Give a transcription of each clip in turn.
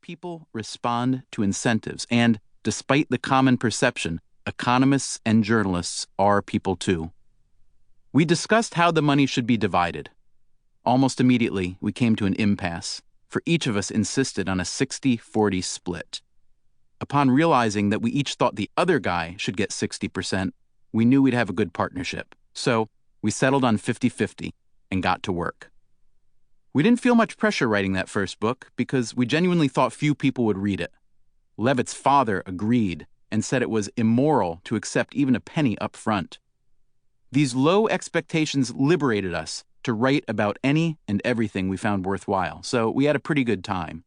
people respond to incentives, and, despite the common perception, economists and journalists are people too. We discussed how the money should be divided. Almost immediately, we came to an impasse, for each of us insisted on a 60-40 split. Upon realizing that we each thought the other guy should get 60%, we knew we'd have a good partnership. So, we settled on 50-50 and got to work. We didn't feel much pressure writing that first book because we genuinely thought few people would read it. Levitt's father agreed and said it was immoral to accept even a penny up front. These low expectations liberated us to write about any and everything we found worthwhile, so we had a pretty good time.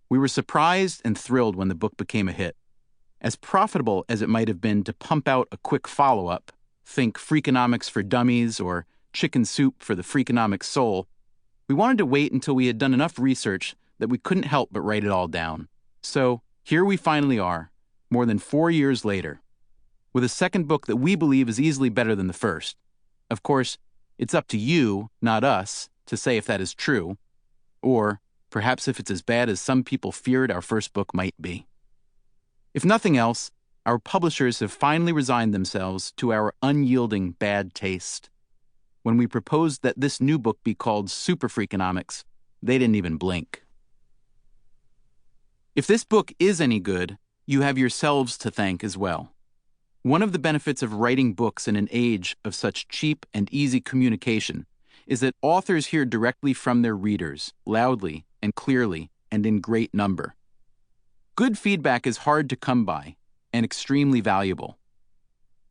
We were surprised and thrilled when the book became a hit. As profitable as it might have been to pump out a quick follow-up, think Freakonomics for Dummies or Chicken Soup for the Freakonomics Soul, we wanted to wait until we had done enough research that we couldn't help but write it all down. So here we finally are, more than 4 years later, with a second book that we believe is easily better than the first. Of course, it's up to you, not us, to say if that is true, or perhaps if it's as bad as some people feared our first book might be. If nothing else, our publishers have finally resigned themselves to our unyielding bad taste. When we proposed that this new book be called Superfreakonomics, they didn't even blink. If this book is any good, you have yourselves to thank as well. One of the benefits of writing books in an age of such cheap and easy communication is that authors hear directly from their readers, loudly and clearly and in great number. Good feedback is hard to come by and extremely valuable.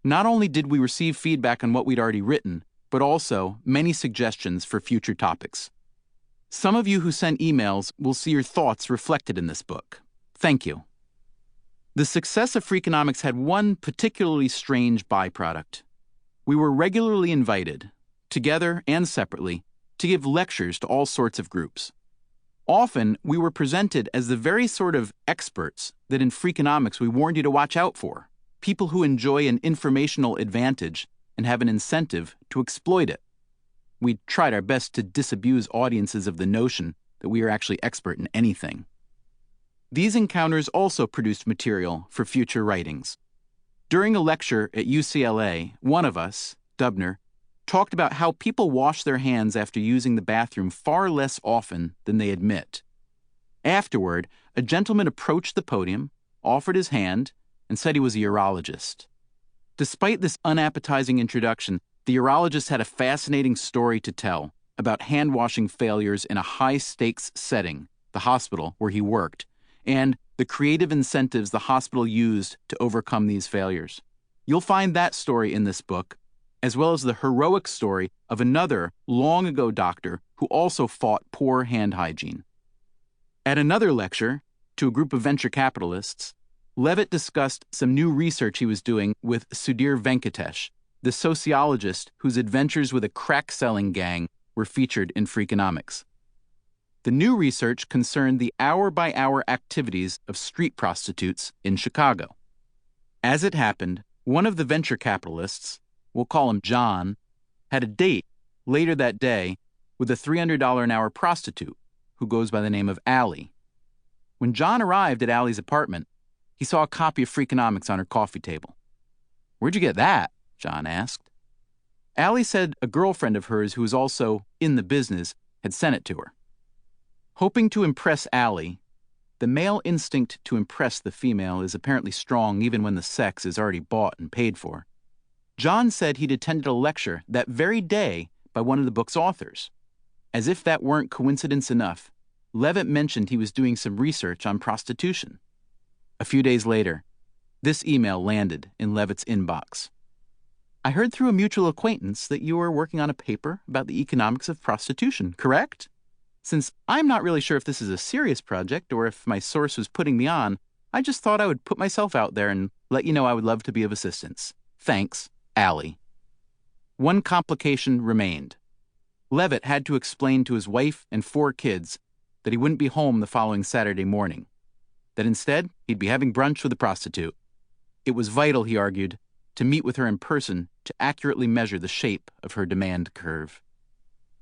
Not only did we receive feedback on what we'd already written, but also many suggestions for future topics. Some of you who sent emails will see your thoughts reflected in this book. Thank you. The success of Freakonomics had one particularly strange byproduct. We were regularly invited, together and separately, to give lectures to all sorts of groups. Often, we were presented as the very sort of experts that in Freakonomics we warned you to watch out for, people who enjoy an informational advantage and have an incentive to exploit it. We tried our best to disabuse audiences of the notion that we are actually expert in anything. These encounters also produced material for future writings. During a lecture at UCLA, one of us, Dubner, talked about how people wash their hands after using the bathroom far less often than they admit. Afterward, a gentleman approached the podium, offered his hand, and said he was a urologist. Despite this unappetizing introduction, the urologist had a fascinating story to tell about hand-washing failures in a high-stakes setting, the hospital where he worked, and the creative incentives the hospital used to overcome these failures. You'll find that story in this book, as well as the heroic story of another long-ago doctor who also fought poor hand hygiene. At another lecture, to a group of venture capitalists, Levitt discussed some new research he was doing with Sudhir Venkatesh, the sociologist whose adventures with a crack-selling gang were featured in Freakonomics. The new research concerned the hour-by-hour activities of street prostitutes in Chicago. As it happened, one of the venture capitalists, we'll call him John, had a date later that day with a $300 an hour prostitute who goes by the name of Allie. When John arrived at Allie's apartment, he saw a copy of Freakonomics on her coffee table. "Where'd you get that?" John asked. Allie said a girlfriend of hers who was also in the business had sent it to her. Hoping to impress Allie, the male instinct to impress the female is apparently strong even when the sex is already bought and paid for. John said he'd attended a lecture that very day by one of the book's authors. As if that weren't coincidence enough, Levitt mentioned he was doing some research on prostitution. A few days later, this email landed in Levitt's inbox. "I heard through a mutual acquaintance that you were working on a paper about the economics of prostitution, correct? Since I'm not really sure if this is a serious project or if my source was putting me on, I just thought I would put myself out there and let you know I would love to be of assistance. Thanks, Allie." One complication remained. Levitt had to explain to his wife and 4 kids that he wouldn't be home the following Saturday morning, that instead he'd be having brunch with a prostitute. It was vital, he argued, to meet with her in person to accurately measure the shape of her demand curve.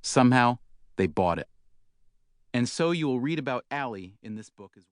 Somehow, they bought it. And so you will read about Allie in this book as well.